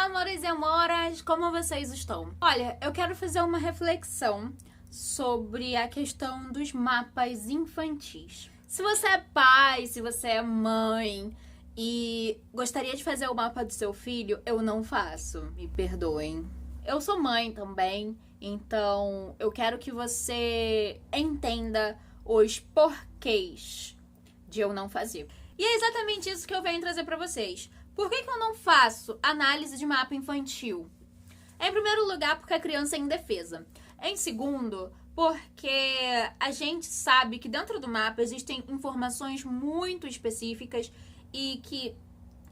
amores e amoras, como vocês estão? Olha, eu quero fazer uma reflexão sobre a questão dos mapas infantis. Se você é pai, se você é mãe e gostaria de fazer o mapa do seu filho, eu não faço, me perdoem. Eu sou mãe também, então eu quero que você entenda os porquês de eu não fazer. E é exatamente isso que eu venho trazer pra vocês. Por que eu não faço análise de mapa infantil? Em primeiro lugar, porque a criança é indefesa. Em segundo, porque a gente sabe que dentro do mapa existem informações muito específicas e que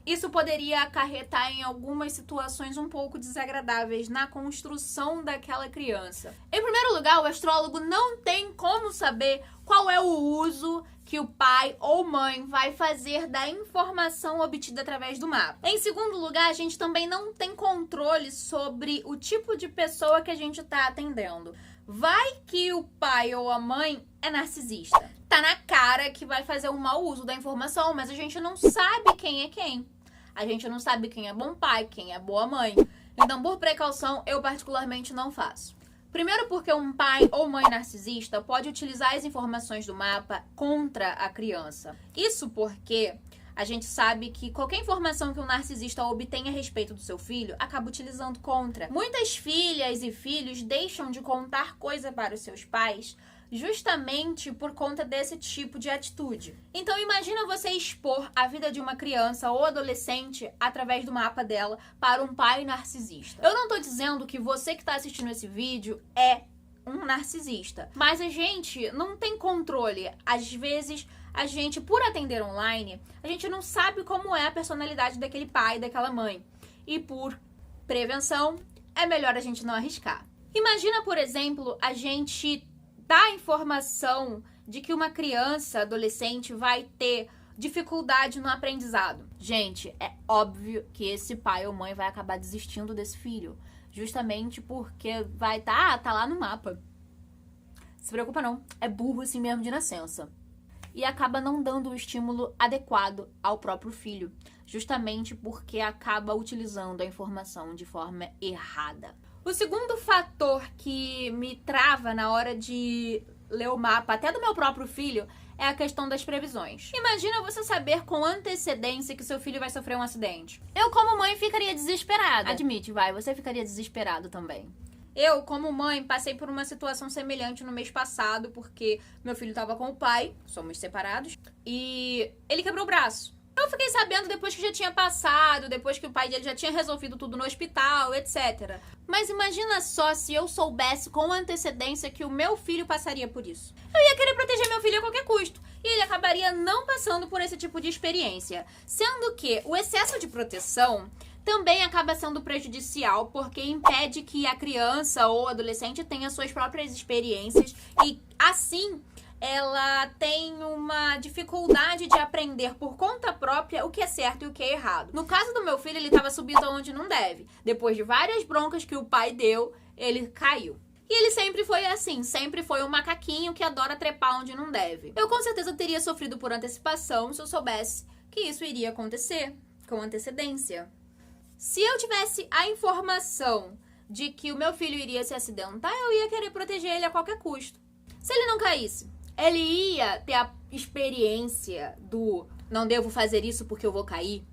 isso poderia acarretar em algumas situações um pouco desagradáveis na construção daquela criança. Em primeiro lugar, o astrólogo não tem como saber qual é o uso que o pai ou mãe vai fazer da informação obtida através do mapa. Em segundo lugar, a gente também não tem controle sobre o tipo de pessoa que a gente está atendendo. Vai que o pai ou a mãe é narcisista. Tá na cara que vai fazer um mau uso da informação, mas a gente não sabe quem é quem. A gente não sabe quem é bom pai, quem é boa mãe. Então, por precaução, eu particularmente não faço. Primeiro porque um pai ou mãe narcisista pode utilizar as informações do mapa contra a criança. Isso porque a gente sabe que qualquer informação que um narcisista obtenha a respeito do seu filho, acaba utilizando contra. Muitas filhas e filhos deixam de contar coisa para os seus pais justamente por conta desse tipo de atitude. Então imagina você expor a vida de uma criança ou adolescente através do mapa dela para um pai narcisista. Eu não tô dizendo que você que tá assistindo esse vídeo é um narcisista, mas a gente não tem controle. Às vezes a gente, por atender online, a gente não sabe como é a personalidade daquele pai, daquela mãe. E por prevenção, é melhor a gente não arriscar. Imagina, por exemplo, a gente dá a informação de que uma criança, adolescente, vai ter dificuldade no aprendizado. Gente, é óbvio que esse pai ou mãe vai acabar desistindo desse filho, justamente porque vai tá lá no mapa. Se preocupa não, é burro assim mesmo de nascença. E acaba não dando o estímulo adequado ao próprio filho, justamente porque acaba utilizando a informação de forma errada. O segundo fator que me trava na hora de ler o mapa, até do meu próprio filho, é a questão das previsões. Imagina você saber com antecedência que seu filho vai sofrer um acidente. Eu, como mãe, ficaria desesperada. Admite, você ficaria desesperado também. Eu, como mãe, passei por uma situação semelhante no mês passado, porque meu filho estava com o pai, somos separados, e ele quebrou o braço. Eu fiquei sabendo depois que já tinha passado, depois que o pai dele já tinha resolvido tudo no hospital, etc. Mas imagina só se eu soubesse com antecedência que o meu filho passaria por isso. Eu ia querer proteger meu filho a qualquer custo. E ele acabaria não passando por esse tipo de experiência. Sendo que o excesso de proteção também acaba sendo prejudicial, porque impede que a criança ou adolescente tenha suas próprias experiências e, assim, ela tem uma dificuldade de aprender por conta própria o que é certo e o que é errado. No caso do meu filho, ele estava subindo aonde não deve. Depois de várias broncas que o pai deu, ele caiu. E ele sempre foi assim, sempre foi um macaquinho que adora trepar onde não deve. Eu com certeza teria sofrido por antecipação se eu soubesse que isso iria acontecer com antecedência. Se eu tivesse a informação de que o meu filho iria se acidentar, eu ia querer proteger ele a qualquer custo. Se ele não caísse, ele ia ter a experiência do não devo fazer isso porque eu vou cair.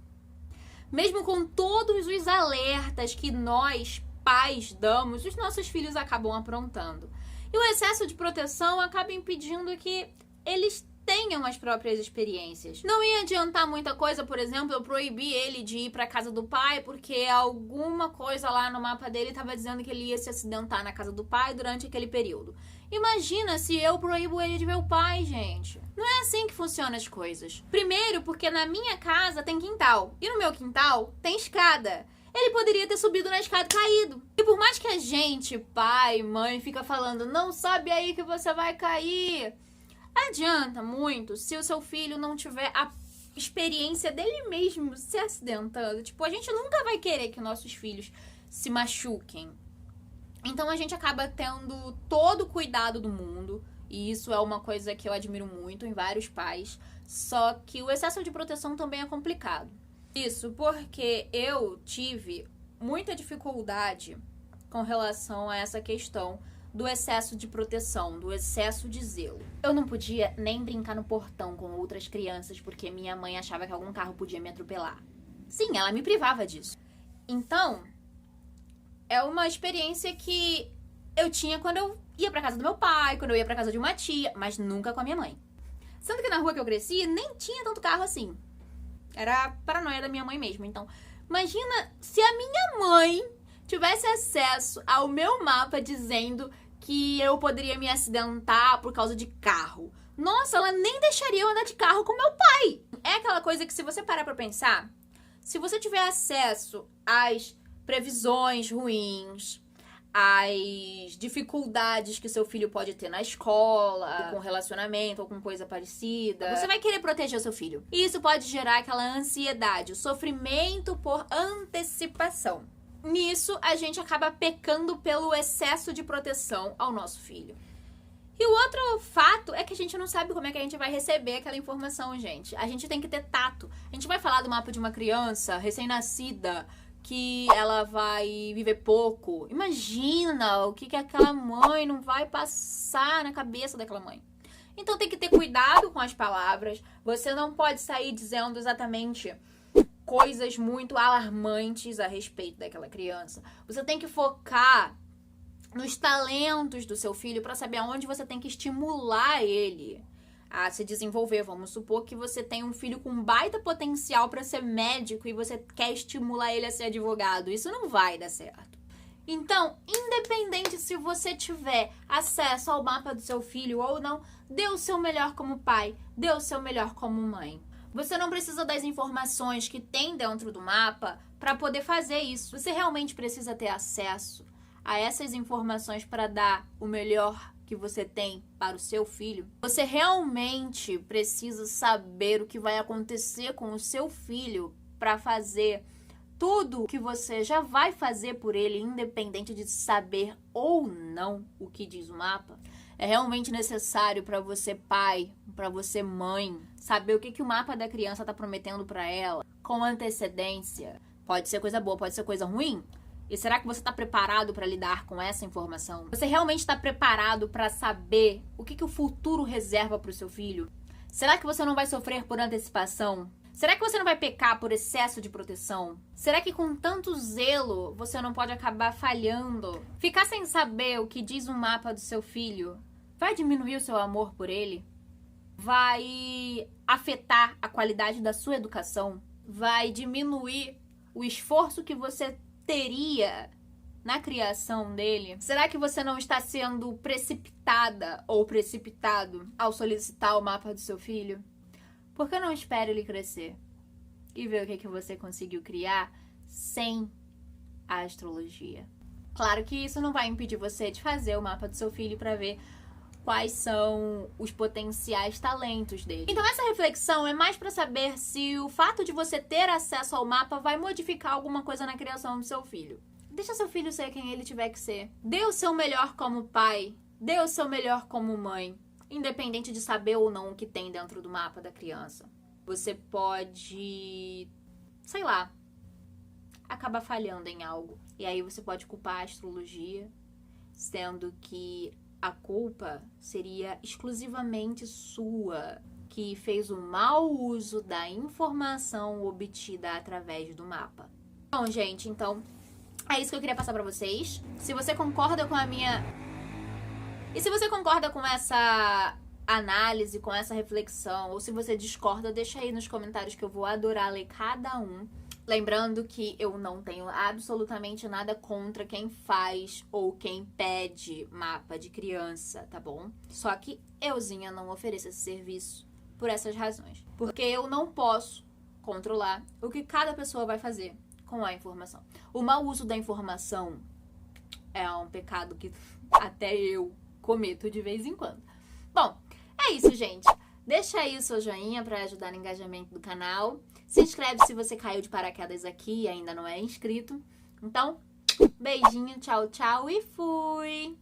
Mesmo com todos os alertas que nós, pais, damos, os nossos filhos acabam aprontando. E o excesso de proteção acaba impedindo que eles tenham as próprias experiências. Não ia adiantar muita coisa, por exemplo, eu proibir ele de ir pra casa do pai porque alguma coisa lá no mapa dele estava dizendo que ele ia se acidentar na casa do pai durante aquele período. Imagina se eu proíbo ele de ver o pai, gente. Não é assim que funcionam as coisas. Primeiro, porque na minha casa tem quintal. E no meu quintal tem escada. Ele poderia ter subido na escada e caído. E por mais que a gente, pai, mãe, fica falando, não sobe aí que você vai cair, adianta muito se o seu filho não tiver a experiência dele mesmo se acidentando. Tipo, a gente nunca vai querer que nossos filhos se machuquem. Então a gente acaba tendo todo o cuidado do mundo, e isso é uma coisa que eu admiro muito em vários pais, só que o excesso de proteção também é complicado. Isso porque eu tive muita dificuldade com relação a essa questão do excesso de proteção, do excesso de zelo. Eu não podia nem brincar no portão com outras crianças porque minha mãe achava que algum carro podia me atropelar. Sim, ela me privava disso. Então, é uma experiência que eu tinha quando eu ia pra casa do meu pai, quando eu ia pra casa de uma tia, mas nunca com a minha mãe. Sendo que na rua que eu cresci, nem tinha tanto carro assim. Era a paranoia da minha mãe mesmo. Então, imagina se a minha mãe tivesse acesso ao meu mapa dizendo que eu poderia me acidentar por causa de carro. Nossa, ela nem deixaria eu andar de carro com meu pai. É aquela coisa que, se você parar pra pensar, se você tiver acesso às previsões ruins, as dificuldades que seu filho pode ter na escola, com relacionamento ou com coisa parecida, você vai querer proteger o seu filho. E isso pode gerar aquela ansiedade, o sofrimento por antecipação. Nisso, a gente acaba pecando pelo excesso de proteção ao nosso filho. E o outro fato é que a gente não sabe como é que a gente vai receber aquela informação, gente. A gente tem que ter tato. A gente vai falar do mapa de uma criança recém-nascida, que ela vai viver pouco. Imagina o que aquela mãe não vai passar na cabeça daquela mãe. Então tem que ter cuidado com as palavras. Você não pode sair dizendo exatamente coisas muito alarmantes a respeito daquela criança. Você tem que focar nos talentos do seu filho para saber aonde você tem que estimular ele a se desenvolver. Vamos supor que você tem um filho com baita potencial para ser médico e você quer estimular ele a ser advogado. Isso não vai dar certo. Então, independente se você tiver acesso ao mapa do seu filho ou não, dê o seu melhor como pai, dê o seu melhor como mãe. Você não precisa das informações que tem dentro do mapa para poder fazer isso. Você realmente precisa ter acesso a essas informações para dar o melhor que você tem para o seu filho. Você realmente precisa saber o que vai acontecer com o seu filho para fazer tudo o que você já vai fazer por ele, independente de saber ou não o que diz o mapa. É realmente necessário para você, pai, para você, mãe, saber o que o mapa da criança está prometendo para ela com antecedência. Pode ser coisa boa, pode ser coisa ruim. E será que você está preparado para lidar com essa informação? Você realmente está preparado para saber o que o futuro reserva para o seu filho? Será que você não vai sofrer por antecipação? Será que você não vai pecar por excesso de proteção? Será que com tanto zelo você não pode acabar falhando? Ficar sem saber o que diz o mapa do seu filho vai diminuir o seu amor por ele? Vai afetar a qualidade da sua educação? Vai diminuir o esforço que você teria na criação dele? Será que você não está sendo precipitada ou precipitado ao solicitar o mapa do seu filho? Por que não espera ele crescer e ver o que você conseguiu criar sem a astrologia? Claro que isso não vai impedir você de fazer o mapa do seu filho para ver quais são os potenciais talentos dele. Então essa reflexão é mais para saber se o fato de você ter acesso ao mapa vai modificar alguma coisa na criação do seu filho. Deixa seu filho ser quem ele tiver que ser. Dê o seu melhor como pai, dê o seu melhor como mãe, independente de saber ou não o que tem dentro do mapa da criança. Você pode, sei lá, acabar falhando em algo. E aí você pode culpar a astrologia, sendo que a culpa seria exclusivamente sua, que fez o mau uso da informação obtida através do mapa. Bom, gente, então é isso que eu queria passar pra vocês. Se você concorda com a minha... E se você concorda com essa análise, com essa reflexão, ou se você discorda, deixa aí nos comentários que eu vou adorar ler cada um. Lembrando que eu não tenho absolutamente nada contra quem faz ou quem pede mapa de criança, tá bom? Só que euzinha não ofereço esse serviço por essas razões. Porque eu não posso controlar o que cada pessoa vai fazer com a informação. O mau uso da informação é um pecado que até eu cometo de vez em quando. Bom, é isso, gente. Deixa aí o seu joinha para ajudar no engajamento do canal. Se inscreve se você caiu de paraquedas aqui e ainda não é inscrito. Então, beijinho, tchau, tchau e fui!